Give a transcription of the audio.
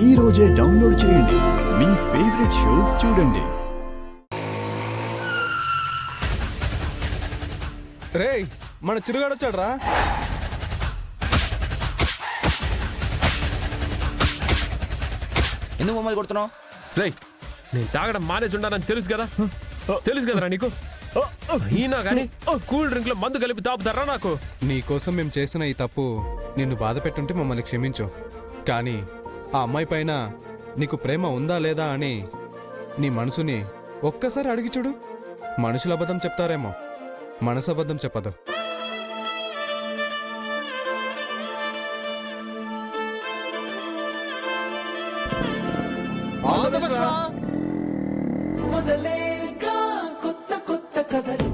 ఈ రోజే డౌన్లోడ్ చేయండి. మీ ఫేవరెట్ షోస్ చూడండి. రేయ్, మన చిరుగాడు వచ్చాడు రా. ఎందుకు మమ్మల్ని కొడుతున్నావు? రేయ్, నేను తాగడం మానేసి ఉండాలని తెలుసు కదరా నీకు? అయినా కానీ కూల్ డ్రింక్ లో మందు కలిపి తాపుతారా నాకు? నీకోసం మేము చేసిన ఈ తప్పు నిన్ను బాధ పెట్టుంటే మమ్మల్ని క్షమించు. కానీ ఆ అమ్మాయి పైన నీకు ప్రేమ ఉందా లేదా అని నీ మనసుని ఒక్కసారి అడిగి చూడు. మనుషులు అబద్ధం చెప్తారేమో, మనసు అబద్ధం చెప్పదు. మొదలేగా కొత్త కొత్త కథలు